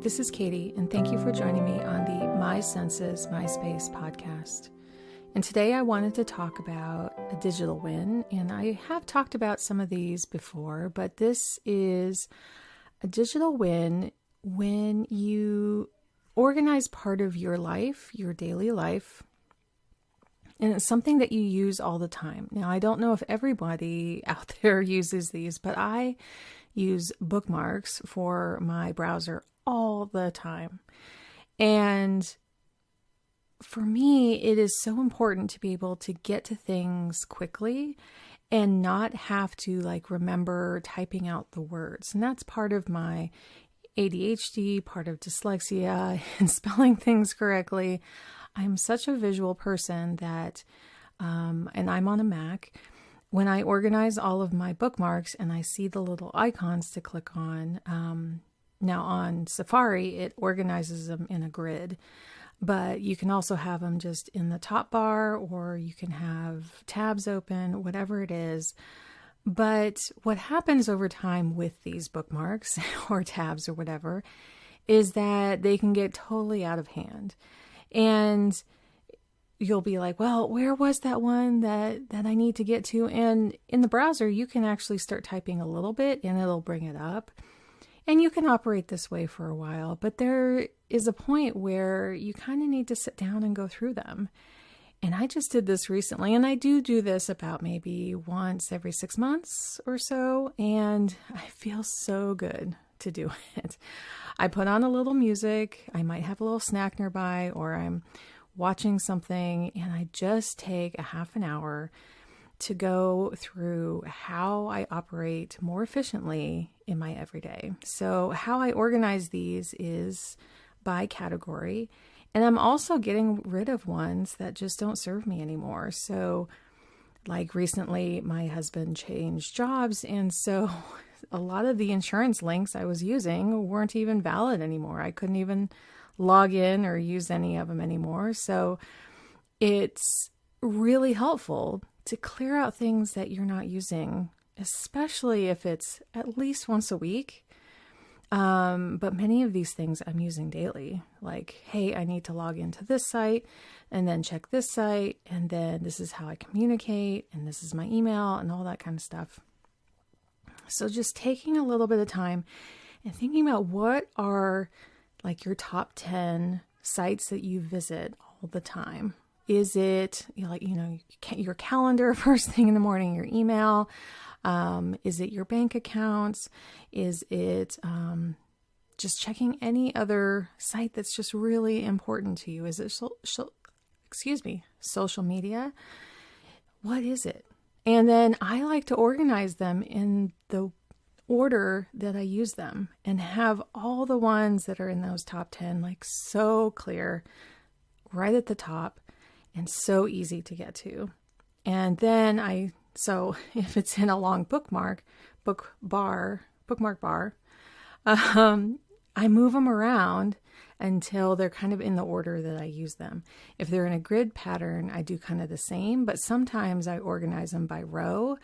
this is Katie, and thank you for joining me on the My Senses, My Space podcast. And today I wanted to talk about a digital win, and I have talked about some of these before, but this is a digital win when you organize part of your life, your daily life, and it's something that you use all the time. Now, I don't know if everybody out there uses these, but I use Bookmarks for my browser all the time. And for me, it is so important to be able to get to things quickly and not have to remember typing out the words. And that's part of my ADHD, part of dyslexia and spelling things correctly. I'm such a visual person that, and I'm on a Mac, when I organize all of my bookmarks and I see the little icons to click on, now on Safari, it organizes them in a grid, but you can also have them just in the top bar, or you can have tabs open, whatever it is. But what happens over time with these bookmarks or tabs or whatever is that they can get totally out of hand. And you'll be like, well, where was that one that I need to get to? And in the browser, you can actually start typing a little bit and it'll bring it up. And you can operate this way for a while, but there is a point where you kind of need to sit down and go through them. And I just did this recently, and I do this about maybe once every 6 months or so, and I feel so good to do it. I put on a little music, I might have a little snack nearby, or I'm watching something, and I just take a half an hour to go through how I operate more efficiently in my everyday. So how I organize these is by category, and I'm also getting rid of ones that just don't serve me anymore. So like recently, my husband changed jobs, and so a lot of the insurance links I was using weren't even valid anymore. I couldn't even log in or use any of them anymore. So it's really helpful to clear out things that you're not using, especially if it's at least once a week. But many of these things I'm using daily, like, hey, I need to log into this site and then check this site, and then this is how I communicate, and this is my email and all that kind of stuff. So just taking a little bit of time and thinking about what are your top 10 sites that you visit all the time. Is it your calendar first thing in the morning, your email? Is it your bank accounts? Is it just checking any other site that's just really important to you? Is it social media? What is it? And then I like to organize them in the order that I use them and have all the ones that are in those top 10 so clear right at the top and so easy to get to. And then so if it's in a long bookmark bar, I move them around until they're kind of in the order that I use them. If they're in a grid pattern, I do kind of the same, but sometimes I organize them by row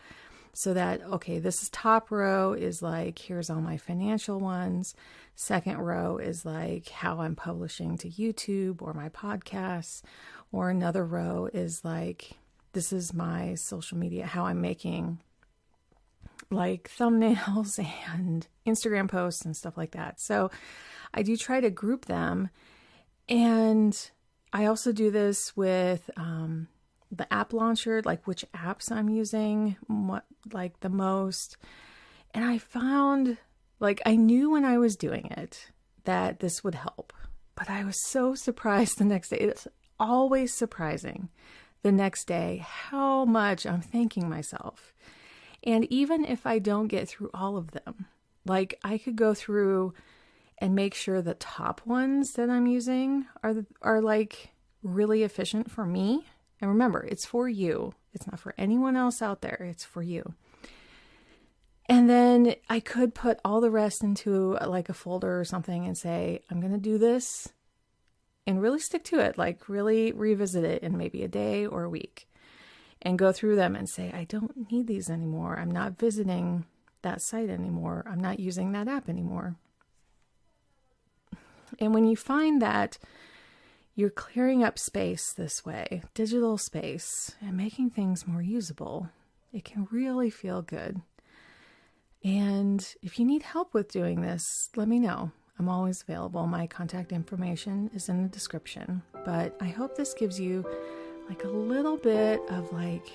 so that, okay, this is top row is here's all my financial ones. Second row is how I'm publishing to YouTube or my podcasts, or another row is this is my social media, how I'm making thumbnails and Instagram posts and stuff like that. So I do try to group them. And I also do this with the app launcher, which apps I'm using the most. And I found I knew when I was doing it that this would help, but I was so surprised the next day. It's always surprising the next day how much I'm thanking myself. And even if I don't get through all of them, I could go through and make sure the top ones that I'm using are really efficient for me. And remember, it's for you. It's not for anyone else out there. It's for you. And then I could put all the rest into a folder or something and say, I'm going to do this and really stick to it, really revisit it in maybe a day or a week and go through them and say, I don't need these anymore. I'm not visiting that site anymore. I'm not using that app anymore. And when you find that you're clearing up space this way, digital space, and making things more usable, it can really feel good. And if you need help with doing this, let me know. I'm always available. My contact information is in the description. But I hope this gives you like a little bit of like,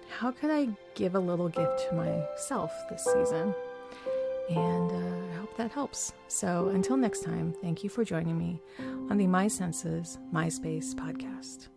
how could I give a little gift to myself this season? And I hope that helps. So until next time, thank you for joining me on the My Senses, My Space podcast.